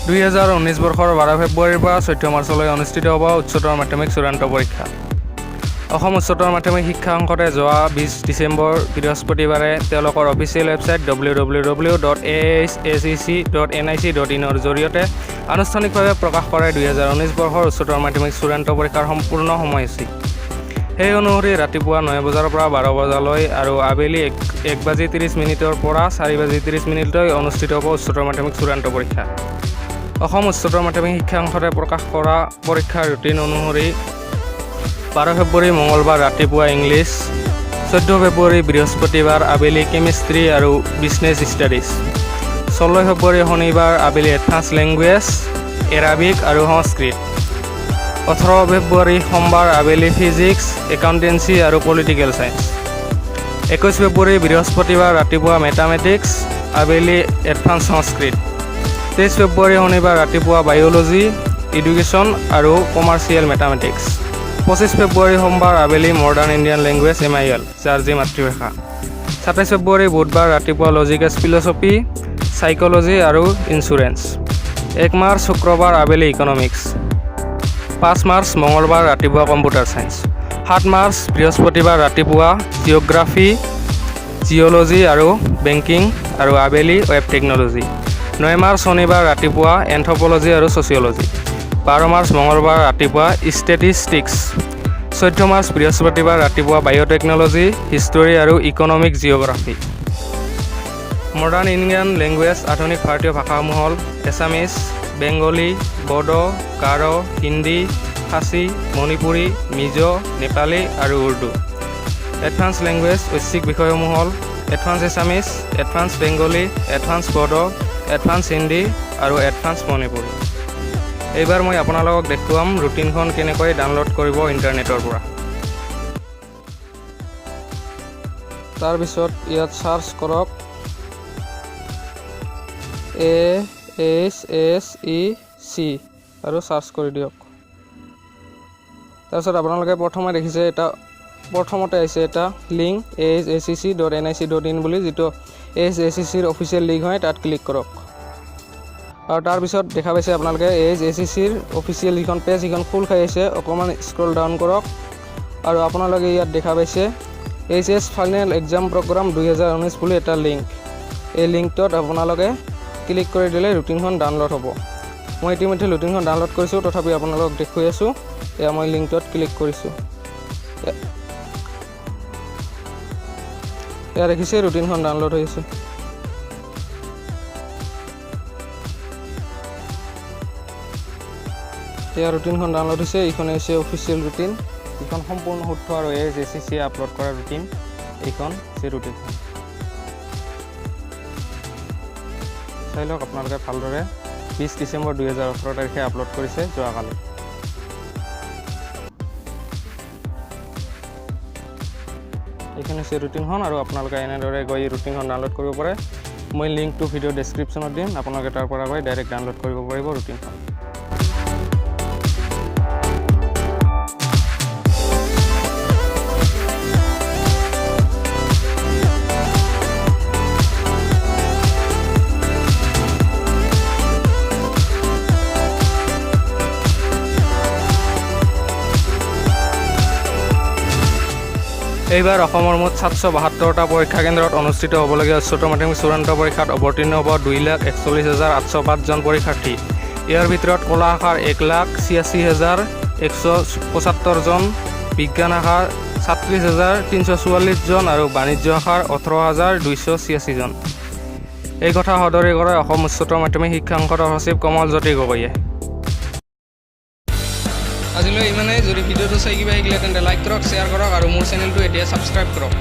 2019 বৰ্ষৰ 12 ফেব্ৰুৱাৰীৰ পৰা 14 মাৰ্চলৈ অনুষ্ঠিত হ'ব উচ্চতৰ মাধ্যমিক চূড়ান্ত পৰীক্ষা। অসম উচ্চতৰ মাধ্যমিক শিক্ষা সংসদে যোৱা 20 ডিচেম্বৰ বৃহস্পতিবাৰে তেওঁলোকৰ অফিচিয়েল ৱেবছাইট www.ahsec.nic.in ৰ জৰিয়তে আনুষ্ঠানিকভাৱে প্ৰকাশ কৰে 2019 বৰ্ষৰ উচ্চতৰ মাধ্যমিক চূড়ান্ত পৰীক্ষাৰ সম্পূৰ্ণ সময়সূচী। সেই অনুসৰি ৰাতিপুৱা 9 বজাৰ পৰা 12 বজালৈ আৰু আবেলি 1:30 পৰা 4:30 অনুষ্ঠিত হ'ব উচ্চতৰ মাধ্যমিক চূড়ান্ত পৰীক্ষা। অসম উচ্চতৰ মাধ্যমিক শিক্ষা সংসদে প্ৰকাশ কৰা পৰীক্ষাৰ ৰুটিন অনুসৰি 12 ফেব্ৰুৱাৰী মঙলবাৰ ৰাতিপুৱা ইংলিছ, 14 ফেব্ৰুৱাৰী বৃহস্পতিবাৰ আবেলি কেমিষ্ট্ৰি আৰু বিজনেছ ষ্টাডিজ, 16 ফেব্ৰুৱাৰী শনিবাৰ আবেলি এডভান্স লেংগুৱেজ, এৰাবিক আৰু সংস্কৃত, 18 ফেব্ৰুৱাৰী সোমবাৰ আবেলি ফিজিক্স, একাউণ্টেঞ্চি আৰু পলিটিকেল ছায়েন্স, 21 ফেব্ৰুৱাৰী বৃহস্পতিবাৰ ৰাতিপুৱা মেথামেটিক্স, আবেলি এডভান্স সংস্কৃত, 23 ফেব্ৰুৱাৰী শনিবাৰ ৰাতিপুৱা বায়'লজি, এডুকেশ্যন আৰু কমাৰ্চিয়েল মেথামেটিক্স, 25 ফেব্ৰুৱাৰী সোমবাৰ আবেলি মডাৰ্ণ ইণ্ডিয়ান লেংগুৱেজ MIL যাৰ যি মাতৃভাষা, 27 ফেব্ৰুৱাৰী বুধবাৰ ৰাতিপুৱা লজিকেল ফিলচফি, চাইক'লজি আৰু ইঞ্চুৰেঞ্চ, 1 মাৰ্চ শুক্ৰবাৰ আবেলি ইকনমিক্স, 5 মাৰ্চ মঙলবাৰ ৰাতিপুৱা কম্পিউটাৰ ছায়েন্স, 7 মাৰ্চ বৃহস্পতিবাৰ ৰাতিপুৱা জিঅ'গ্ৰাফী, জিঅ'লজি আৰু বেংকিং আৰু আবেলি ৱেব টেকন'লজি, 9 মাৰ্চ শনিবাৰ ৰাতিপুৱা এন্থ্ৰপ'লজি আৰু ছ'চিয়লজি, 12 মাৰ্চ মঙলবাৰ ৰাতিপুৱা ষ্টেটিষ্টিক্স, 14 মাৰ্চ বৃহস্পতিবাৰ ৰাতিপুৱা বায়'টেকন'লজি, হিষ্টৰী আৰু economic geography. Modern Indian language আধুনিক ভাৰতীয় ভাষাসমূহ হ'ল এছামিজ, বেংগলী, বড়ো, গাৰো, হিন্দী, খাচী, মণিপুৰী, মিজো, নেপালী আৰু উৰ্দু। এডভান্স লেংগুৱেজ ঐচ্ছিক বিষয়সমূহ হ'ল advance Assamese, advance Bengali, advance Bodo, advance Hindi আৰু এডভান্স মণিপুৰী। এইবাৰ মই আপোনালোকক দেখুৱাম ৰুটিনখন কেনেকৈ ডাউনলোড কৰিব ইণ্টাৰনেটৰ পৰা। তাৰপিছত ইয়াত চাৰ্চ কৰক AHSEC আৰু চাৰ্চ কৰি দিয়ক। তাৰপিছত আপোনালোকে প্ৰথমতে আহিছে এটা লিংক ahsec.nic.in বুলি, যিটো AHSECৰ অফিচিয়েল লিংক হয়, তাত ক্লিক কৰক। আৰু তাৰপিছত দেখা পাইছে আপোনালোকে AHSECৰ অফিচিয়েল যিখন পেজ সেইখন খোল খাই আছে। অকণমান স্ক্ৰল ডাউন কৰক আৰু আপোনালোকে ইয়াত দেখা পাইছে HS ফাইনেল এক্সাম প্ৰগ্ৰাম 2019 বুলি এটা লিংক। এই লিংকটোত আপোনালোকে ক্লিক কৰি দিলে ৰুটিনখন ডাউনলোড হ'ব। মই ইতিমধ্যে ৰুটিনখন ডাউনলোড কৰিছোঁ, তথাপি আপোনালোকক দেখুৱাই আছোঁ। এয়া মই লিংকটোত ক্লিক কৰিছোঁ। এয়া দেখিছে ৰুটিনখন ডাউনলোড হৈ আছে। এয়া ৰুটিনখন ডাউনলোড হৈছে। এইখন হৈছে অফিচিয়েল ৰুটিন, এইখন সম্পূৰ্ণ শুদ্ধ আৰু AHSEC আপলোড কৰা ৰুটিন। এইখন হৈছে ৰুটিনখন, চাই লওক আপোনালোকে ভালদৰে। 20 ডিচেম্বৰ 2018 তাৰিখে আপলোড কৰিছে, যোৱাকালি। এইখন হৈছে ৰুটিনখন আৰু আপোনালোকে এনেদৰে গৈ ৰুটিনখন ডাউনলোড কৰিব পাৰে। মই লিংকটো ভিডিঅ' ডেছক্ৰিপশ্যনত দিম, আপোনালোকে তাৰ পৰা গৈ ডাইৰেক্ট ডাউনলোড কৰিব পাৰিব ৰুটিনখন। এইবাৰ অসমৰ মুঠ 772টা পৰীক্ষা কেন্দ্ৰত অনুষ্ঠিত হ'বলগীয়া উচ্চতৰ মাধ্যমিক চূড়ান্ত পৰীক্ষাত অৱতীৰ্ণ হ'ব 2,41,805 জন পৰীক্ষাৰ্থী। ইয়াৰ ভিতৰত কলা শাখাৰ 1,86,175 জন, বিজ্ঞান শাখাৰ 36,344 জন আৰু বাণিজ্য শাখাৰ 18,286 জন। এই কথা সদৰি কৰে অসম উচ্চতৰ মাধ্যমিক শিক্ষা সংসদৰ সচিব কমল জ্যোতি গগৈয়ে। আজিলৈ ইমানেই। যদি ভিডিঅ'টো চাই কিবা শিকিলে তেন্তে লাইক কৰক, শ্বেয়াৰ কৰক আৰু মোৰ চেনেলটো এতিয়া ছাবস্ক্ৰাইব কৰক।